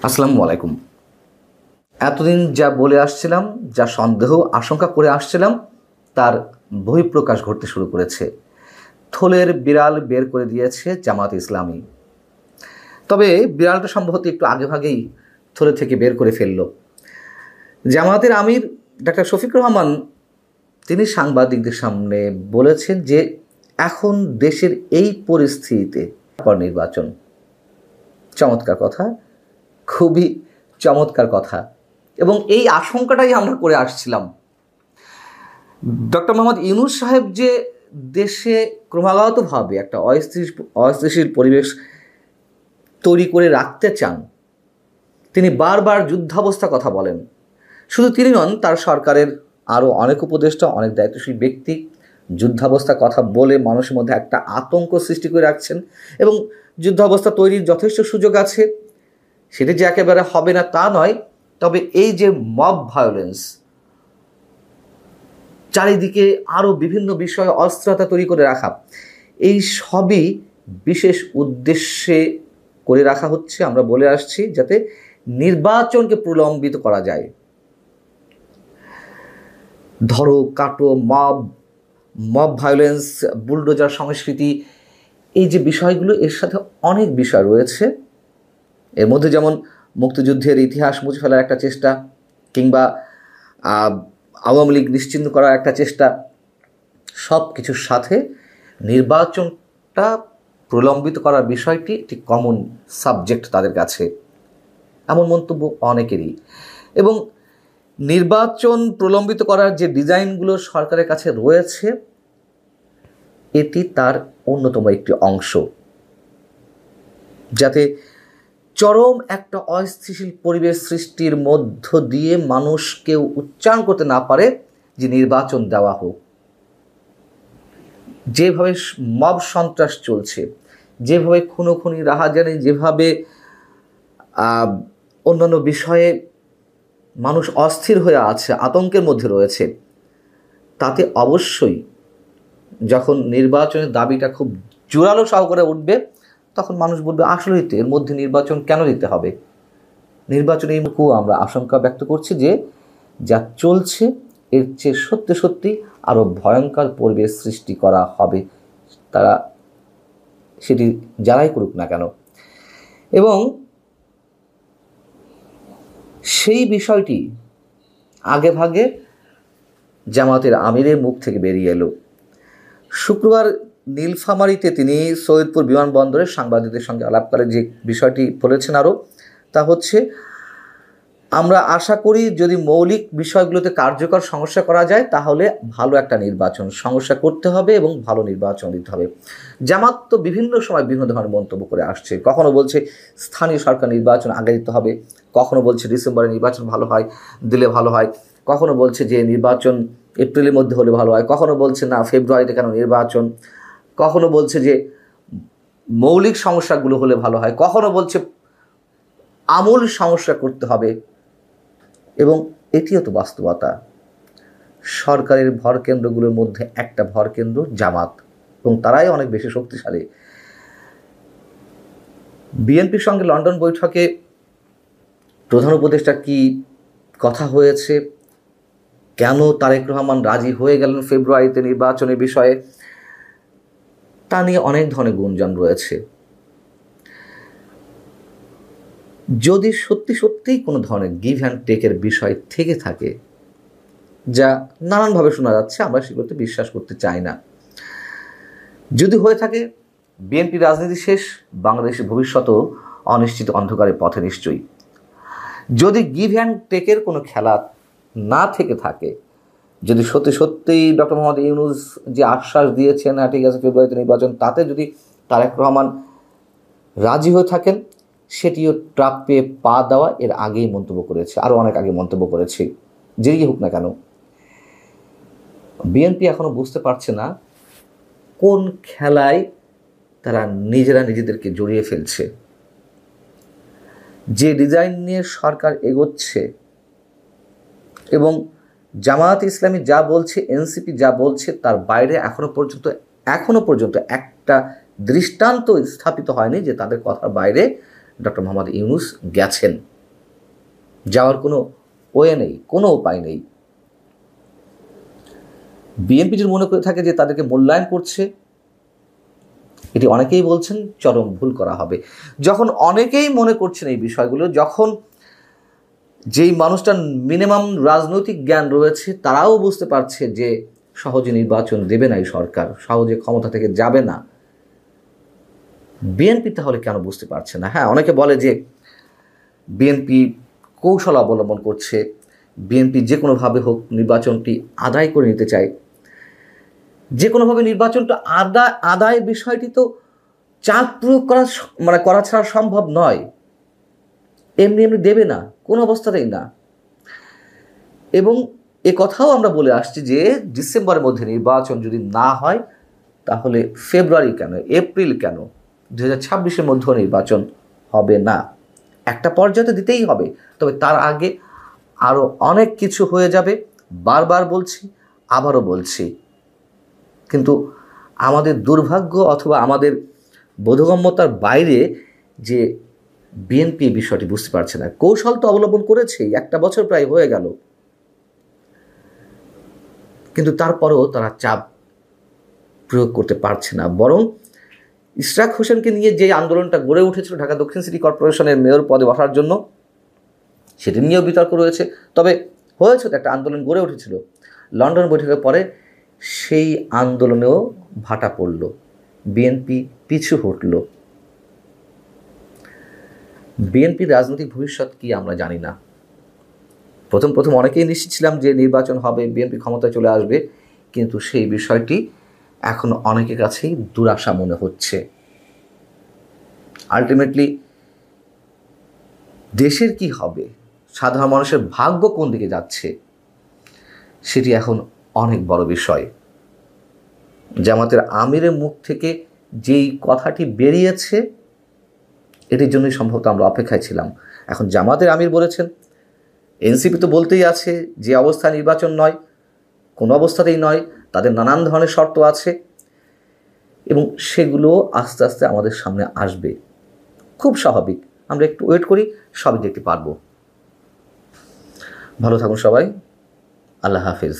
আসসালামু আলাইকুম। এতদিন যা বলে আসছিলাম, যা সন্দেহ আশঙ্কা করে আসছিলাম, তার বহিঃপ্রকাশ ঘটতে শুরু করেছে। থলের বিড়াল বের করে দিয়েছে জামাত ইসলামী। তবে বিড়ালটা সম্ভবত একটু আগেভাগেই থলে থেকে বের করে ফেলল। জামাতের আমির ডাক্তার শফিকুর রহমান তিনি সাংবাদিকদের সামনে বলেছেন যে এখন দেশের এই পরিস্থিতিতে পর নির্বাচন। চমৎকার কথা, খুবই চমৎকার কথা, এবং এই আশঙ্কাটাই আমরা করে আসছিলাম। ডক্টর মোহাম্মদ ইউনূস সাহেব যে দেশে ক্রমাগতভাবে একটা অস্থিতিশীল পরিবেশ তৈরি করে রাখতে চান, তিনি বারবার যুদ্ধাবস্থা কথা বলেন। শুধু তিনি নন, তার সরকারের আরও অনেক উপদেষ্টা, অনেক দায়িত্বশীল ব্যক্তি যুদ্ধাবস্থা কথা বলে মানুষের মধ্যে একটা আতঙ্ক সৃষ্টি করে রাখছেন। এবং যুদ্ধাবস্থা তৈরির যথেষ্ট সুযোগ আছে, সেটি যে একেবারে হবে না তা নয়। তবে এই যে মব ভায়োলেন্স, চারিদিকে আরও বিভিন্ন বিষয়ে অস্থিরতা তৈরি করে রাখা, এই সবই বিশেষ উদ্দেশ্যে করে রাখা হচ্ছে। আমরা বলে আসছি যাতে নির্বাচনকে প্রলম্বিত করা যায়। ধরো কাটো, মব ভায়োলেন্স, বুলডোজার সংস্কৃতি, এই যে বিষয়গুলো, এর সাথে অনেক বিষয় রয়েছে। এর মধ্যে যেমন মুক্তিযুদ্ধের ইতিহাস মুছে ফেলার একটা চেষ্টা, কিংবা আওয়ামী লীগ নিশ্চিহ্ন করার একটা চেষ্টা, সব কিছুর সাথে নির্বাচনটা প্রলম্বিত করার বিষয়টি একটি কমন সাবজেক্ট তাদের কাছে, এমন মন্তব্য অনেকেরই। এবং নির্বাচন প্রলম্বিত করার যে ডিজাইনগুলো সরকারের কাছে রয়েছে, এটি তার অন্যতম একটি অংশ, যাতে চরম একটা অস্থিতিশীল পরিবেশ সৃষ্টির মধ্য দিয়ে মানুষ কেউ উচ্চারণ করতে না পারে যে নির্বাচন দেওয়া হোক। যেভাবে মব সন্ত্রাস চলছে, যেভাবে খুনোখুনি, রাহাজানি, যেভাবে অন্যান্য বিষয়ে মানুষ অস্থির হয়ে আছে, আতঙ্কের মধ্যে রয়েছে, তাতে অবশ্যই যখন নির্বাচনের দাবিটা খুব জোরালো সহকারে উঠবে, তখন মানুষ বলবে আসলেই তো এর মধ্যে নির্বাচন কেন দিতে হবে। নির্বাচনে আমরা আশঙ্কা ব্যক্ত করছি যে যা চলছে এর চেয়ে সত্যি সত্যি আরও ভয়ঙ্কর পরিবেশ সৃষ্টি করা হবে, তারা সেটি যারাই করুক না কেন। এবং সেই বিষয়টি আগেভাগে জামাতের আমিরের মুখ থেকে বেরিয়ে এলো। শুক্রবার নীলফামারীতে তিনি সৈয়দপুর বিমানবন্দরে সাংবাদিকদের সঙ্গে আলাপকালে যে বিষয়টি বলেছেন আরও, তা হচ্ছে আমরা আশা করি যদি মৌলিক বিষয়গুলোতে কার্যকর সমস্যা করা যায় তাহলে ভালো একটা নির্বাচন সমস্যা করতে হবে এবং ভালো নির্বাচন দিতে হবে। জামাত তো বিভিন্ন সময় বিভিন্ন ধরনের মন্তব্য করে আসছে। কখনো বলছে স্থানীয় সরকার নির্বাচন আগে দিতে হবে, কখনো বলছে ডিসেম্বরে নির্বাচন ভালো হয়, দিলে ভালো হয়, কখনো বলছে যে নির্বাচন এপ্রিলের মধ্যে হলে ভালো হয়, কখনো বলছে না ফেব্রুয়ারিতে কেন নির্বাচন, কখনো বলছে যে মৌলিক সমস্যাগুলো হলে ভালো হয়, কখনো বলছে আমূল সমস্যা করতে হবে। এবং এটিও তো বাস্তবতা। সরকারের ভরকেন্দ্রগুলোর মধ্যে একটা ভরকেন্দ্র জামাত, এবং তারাই অনেক বেশি শক্তিশালী। বিএনপির সঙ্গে লন্ডন বৈঠকে প্রধান উপদেষ্টা কি কথা হয়েছে, কেন তারেক রহমান রাজি হয়ে গেলেন ফেব্রুয়ারিতে নির্বাচনের বিষয়ে, তা নিয়ে অনেক ধরনের গুঞ্জন রয়েছে। যদি সত্যি সত্যিই কোনো ধরনের গিভ অ্যান্ড টেকের বিষয় থেকে থাকে, যা নানানভাবে শোনা যাচ্ছে, আমরা সেগুলোতে বিশ্বাস করতে চাই না। যদি হয়ে থাকে, বিএনপি রাজনীতি শেষ, বাংলাদেশের ভবিষ্যতও অনিশ্চিত অন্ধকারের পথে নিশ্চয়ই। যদি গিভ অ্যান্ড টেকের কোনো খেলা না থেকে থাকে, যদি সত্যি সত্যিই ডক্টর মোহাম্মদ ইউনূস যে আশ্বাস দিয়েছেন না ঠিক আছে ফেব্রুয়ারিতে নির্বাচন, তাতে যদি তারেক রহমান রাজি হয়ে থাকেন, সেটিও ট্রাপে পা দেওয়া এর আগেই মন্তব্য করেছে, আরও অনেক আগে মন্তব্য করেছে। যেই হোক না কেন, বিএনপি এখনও বুঝতে পারছে না কোন খেলায় তারা নিজেদেরকে জড়িয়ে ফেলছে। যে ডিজাইন নিয়ে সরকার এগোচ্ছে এবং জামায়াত ইসলামী যা বলছে, এনসিপি যা বলছে, তার বাইরে এখনো পর্যন্ত একটা দৃষ্টান্ত স্থাপিত হয়নি যে তাদের কথার বাইরে ডক্টর মোহাম্মদ ইউনূস গেছেন। যাওয়ার কোনো ওয়ে নেই, কোনো উপায় নেই। বিএনপি যদি মনে করে থাকে যে তাদেরকে মূল্যায়ন করছে, এটি অনেকেই বলছেন চরম ভুল করা হবে। যখন অনেকেই মনে করছেন এই বিষয়গুলো, যখন যেই মানুষটার মিনিমাম রাজনৈতিক জ্ঞান রয়েছে তারাও বুঝতে পারছে যে সহজে নির্বাচন দেবে না এই সরকার, সহজে ক্ষমতা থেকে যাবে না, বিএনপি তাহলে কেন বুঝতে পারছে না? হ্যাঁ, অনেকে বলে যে বিএনপি কৌশল অবলম্বন করছে, বিএনপি যে কোনোভাবে হোক নির্বাচনটি আদায় করে নিতে চায়। যে কোনোভাবে নির্বাচনটা আদায়ের বিষয়টি তো চাপ প্রয়োগ করা ছাড়া সম্ভব নয়। এমনি এমনি দেবে না, কোনো অবস্থাতেই না। এবং এ কথাও আমরা বলে আসছি যে ডিসেম্বরের মধ্যে নির্বাচন যদি না হয় তাহলে ফেব্রুয়ারি কেন, এপ্রিল কেন, 2026-এর মধ্যেও নির্বাচন হবে না। একটা পর্যায়ে দিতেই হবে, তবে তার আগে আরও অনেক কিছু হয়ে যাবে। বারবার বলছি, আবারও বলছি, কিন্তু আমাদের দুর্ভাগ্য অথবা আমাদের বোধগম্যতার বাইরে যে বিএনপি বিষয়টি বুঝতে পারছে না। কৌশল তো অবলম্বন করেছেই, একটা বছর প্রায় হয়ে গেল, কিন্তু তারপরেও তারা চাপ প্রয়োগ করতে পারছে না। বরং ইশরাক হোসেনকে নিয়ে যে আন্দোলনটা গড়ে উঠেছিল ঢাকা দক্ষিণ সিটি কর্পোরেশনের মেয়র পদে বসার জন্য, সেটি নিয়েও বিতর্ক রয়েছে। তবে হয়েছে তো, একটা আন্দোলন গড়ে উঠেছিল। লন্ডন বৈঠকের পরে সেই আন্দোলনেও ভাটা পড়ল, বিএনপি পিছু হটল। বিএনপির রাজনৈতিক ভবিষ্যৎ কি আমরা জানি না। প্রথম অনেকেই নিশ্চিত ছিলাম যে নির্বাচন হবে, বিএনপি ক্ষমতায় চলে আসবে, কিন্তু সেই বিষয়টি এখন অনেকের কাছেই দুরাশা মনে হচ্ছে। আলটিমেটলি দেশের কি হবে, সাধারণ মানুষের ভাগ্য কোন দিকে যাচ্ছে, সেটি এখন অনেক বড় বিষয়। জামাতের আমিরের মুখ থেকে যেই কথাটি বেরিয়েছে, এটির জন্যই সম্ভবত আমরা অপেক্ষায় ছিলাম। এখন জামাতের আমির বলেছেন, এনসিপি তো বলতেই আছে যে অবস্থা নির্বাচন নয়, কোনো অবস্থাতেই নয়, তাদের নানান ধরনের শর্ত আছে এবং সেগুলো আস্তে আস্তে আমাদের সামনে আসবে। খুব স্বাভাবিক, আমরা একটু ওয়েট করি, সবই দেখতে পারবো। ভালো থাকুন সবাই, আল্লাহ হাফিজ।